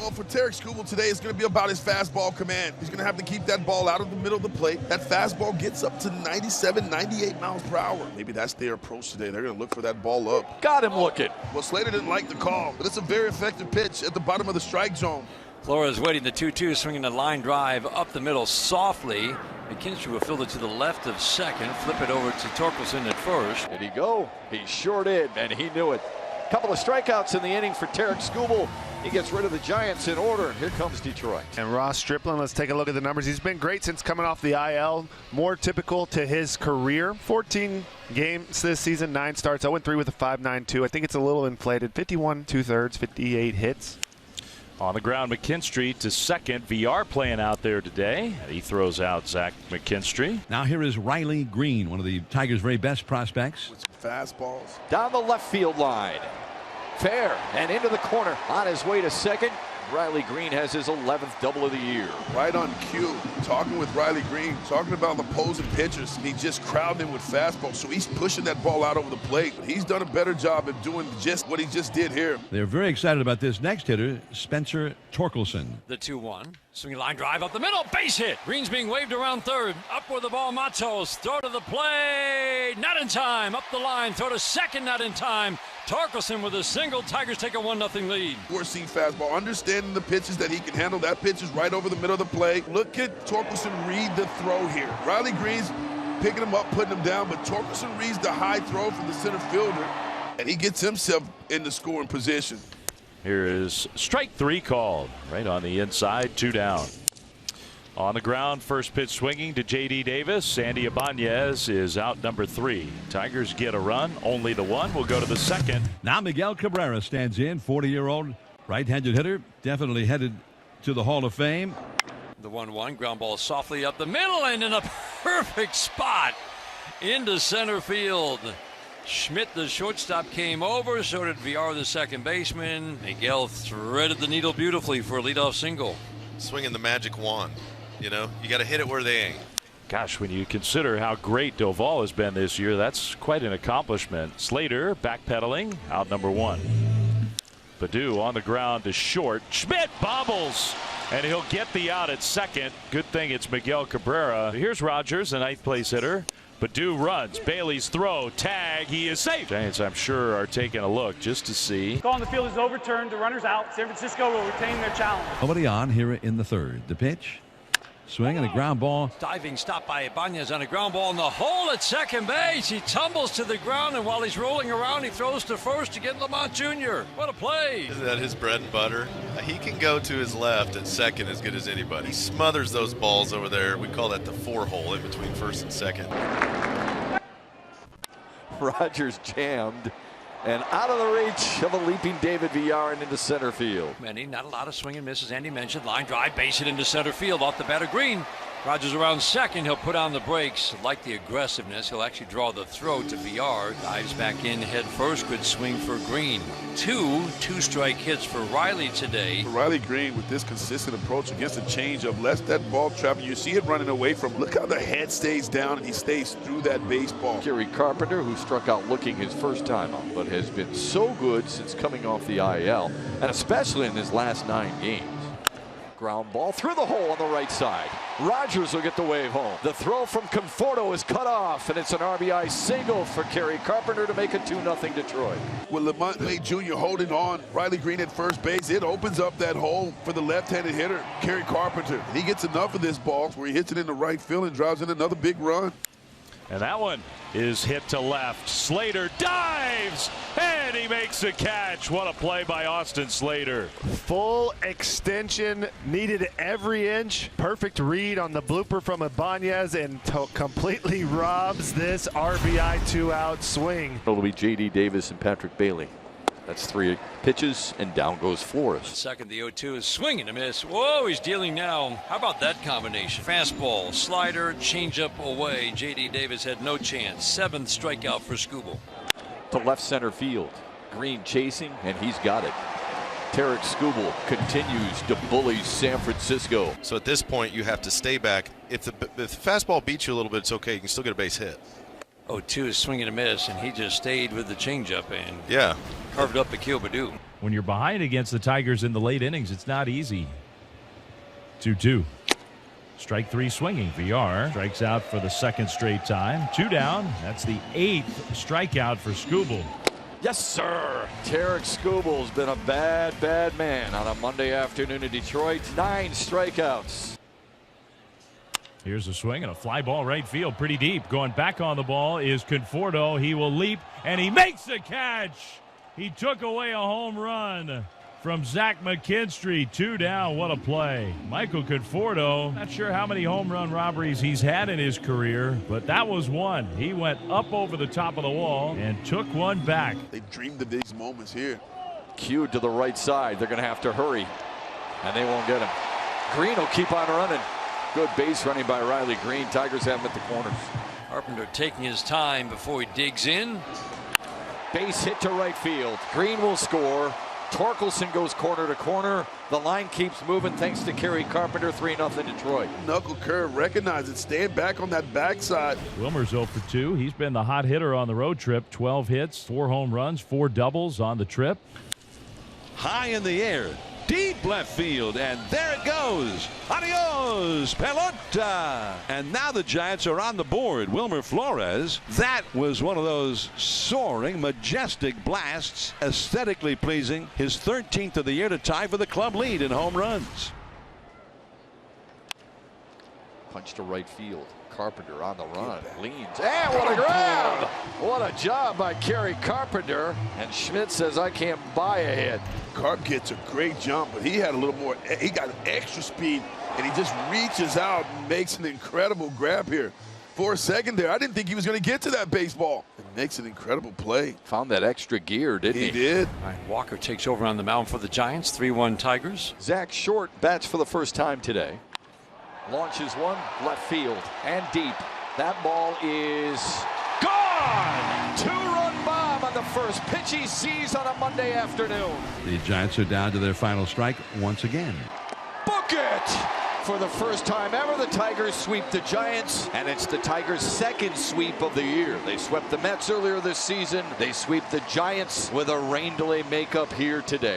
Well, for Tarik Skubal today, it's going to be about his fastball command. He's going to have to keep that ball out of the middle of the plate. That fastball gets up to 97, 98 miles per hour. Maybe that's their approach today. They're going to look for that ball up. Got him looking. Well, Slater didn't like the call, but it's a very effective pitch at the bottom of the strike zone. Flores waiting the 2-2, swinging a line drive up the middle softly. McKinstry will field it to the left of second, flip it over to Torkelson at first. Did he go? He sure did, and he knew it. Couple of strikeouts in the inning for Tarik Skubal. He gets rid of the Giants in order, and here comes Detroit. And Ross Stripling, let's take a look at the numbers. He's been great since coming off the IL, more typical to his career. 14 games this season, 9 starts, 0-3 with a 5.92. I think it's a little inflated. 51 2/3, 58 hits. On the ground, McKinstry to second. VR playing out there today. He throws out Zach McKinstry. Now here is Riley Green, one of the Tigers' very best prospects. With some fastballs. Down the left field line. Fair and into the corner. On his way to second. Riley Green has his 11th double of the year. Right on cue, talking with Riley Green, talking about the opposing pitchers. He just crowded him with fastballs, so he's pushing that ball out over the plate. But he's done a better job of doing just what he just did here. They're very excited about this next hitter, Spencer Torkelson. The 2-1. Swinging line drive up the middle. Base hit. Green's being waved around third. Up with the ball. Matos. Throw to the plate. Not in time. Up the line. Throw to second. Not in time. Torkelson with a single. Tigers take a 1-0 lead. 4-seam fastball. Understanding the pitches that he can handle. That pitch is right over the middle of the plate. Look at Torkelson read the throw here. Riley Green's picking him up, putting him down, but Torkelson reads the high throw from the center fielder, and he gets himself in the scoring position. Here is strike 3 called. Right on the inside, 2 down. On the ground, first pitch swinging to J.D. Davis. Sandy Ibanez is out number 3. Tigers get a run. Only the one will go to the second. Now Miguel Cabrera stands in, 40-year-old right-handed hitter, definitely headed to the Hall of Fame. The 1-1. Ground ball softly up the middle and in a perfect spot into center field. Schmidt, the shortstop, came over. So did VR, the second baseman. Miguel threaded the needle beautifully for a leadoff single. Swinging the magic wand. You know, you got to hit it where they ain't. Gosh, when you consider how great Doval has been this year, that's quite an accomplishment. Slater backpedaling, out number 1. Badu on the ground to short. Schmidt bobbles, and he'll get the out at second. Good thing it's Miguel Cabrera. Here's Rogers, the 9th place hitter. Badu runs. Bailey's throw. Tag. He is safe. Giants, I'm sure, are taking a look just to see. Call on the field is overturned. The runner's out. San Francisco will retain their challenge. Nobody on here in the third. The pitch. Swing and a ground ball. Diving stop by Ibanez on a ground ball in the hole at second base. He tumbles to the ground, and while he's rolling around, he throws to first to get Lamont Jr. What a play. Isn't that his bread and butter? He can go to his left at second as good as anybody. He smothers those balls over there. We call that the 4-hole in between first and second. Rogers jammed and out of the reach of a leaping David Villar and into center field. Many, not a lot of swing and misses. Andy mentioned line drive, base it into center field off the bat of Green. Rogers around second. He'll put on the brakes. Like the aggressiveness, he'll actually draw the throw to Villar. Dives back in head first. Good swing for Green. 2-strike hits for Riley today. Riley Green, with this consistent approach against a changeup, lets that ball travel. You see it running away from. Look how the head stays down and he stays through that baseball. Carpenter, who struck out looking his first time out, but has been so good since coming off the IL, and especially in his last 9 games. Ground ball through the hole on the right side. Rogers will get the wave home. The throw from Conforto is cut off, and it's an RBI single for Carpenter to make it 2-0 Detroit. With Lamont Jr. holding on, Riley Green at first base, it opens up that hole for the left-handed hitter, Carpenter. He gets enough of this ball where he hits it in the right field and drives in another big run. And that one is hit to left. Slater dives, and he makes a catch. What a play by Austin Slater. Full extension, needed every inch. Perfect read on the blooper from Ibanez, and completely robs this RBI 2-out swing. It'll be J.D. Davis and Patrick Bailey. That's 3 pitches, and down goes Flores. Second, the 0-2 is swinging a miss. Whoa, he's dealing now. How about that combination? Fastball, slider, changeup away. J.D. Davis had no chance. 7th strikeout for Skubal. To left center field. Green chasing, and he's got it. Tarik Skubal continues to bully San Francisco. So at this point, you have to stay back. If the fastball beats you a little bit, it's okay. You can still get a base hit. 0-2 is swinging a miss, and he just stayed with the changeup and yeah, carved up Akil Badu. When you're behind against the Tigers in the late innings, it's not easy. 2-2. Strike three swinging. VR strikes out for the second straight time. 2 down. That's the 8th strikeout for Skubal. Yes, sir. Tarek Skubal's been a bad man on a Monday afternoon in Detroit. 9 strikeouts. Here's a swing and a fly ball right field, pretty deep. Going back on the ball is Conforto. He will leap, and he makes the catch. He took away a home run from Zach McKinstry. 2 down. What a play. Michael Conforto, not sure how many home run robberies he's had in his career, but that was one. He went up over the top of the wall and took one back. They dreamed of these moments here. Cued to the right side. They're going to have to hurry, and they won't get him. Green will keep on running. Good base running by Riley Green. Tigers have him at the corners. Carpenter taking his time before he digs in. Base hit to right field. Green will score. Torkelson goes corner to corner. The line keeps moving thanks to Kerry Carpenter. 3-0 Detroit. Knuckle curve, recognize it, stand back on that backside. Wilmer's 0 for 2. He's been the hot hitter on the road trip. 12 hits, 4 home runs, 4 doubles on the trip. High in the air, deep left field, and there it goes. Adios, pelota. And now the Giants are on the board. Wilmer Flores, that was one of those soaring, majestic blasts, aesthetically pleasing. His 13th of the year to tie for the club lead in home runs. Punch to right field. Carpenter on the run. Leans. And what a grab! What a job by Kerry Carpenter. And Schmidt says, I can't buy a hit. Carp gets a great jump, but he had a little more. He got extra speed, and he just reaches out and makes an incredible grab here. For a second there, I didn't think he was going to get to that baseball. It makes an incredible play. Found that extra gear, didn't he? He did. All right, Walker takes over on the mound for the Giants. 3-1 Tigers. Zach Short bats for the first time today. Launches one, left field, and deep. That ball is gone! 2-run bomb on the first pitch he sees on a Monday afternoon. The Giants are down to their final strike once again. Book it! For the first time ever, the Tigers sweep the Giants, and it's the Tigers' second sweep of the year. They swept the Mets earlier this season. They sweep the Giants with a rain delay makeup here today.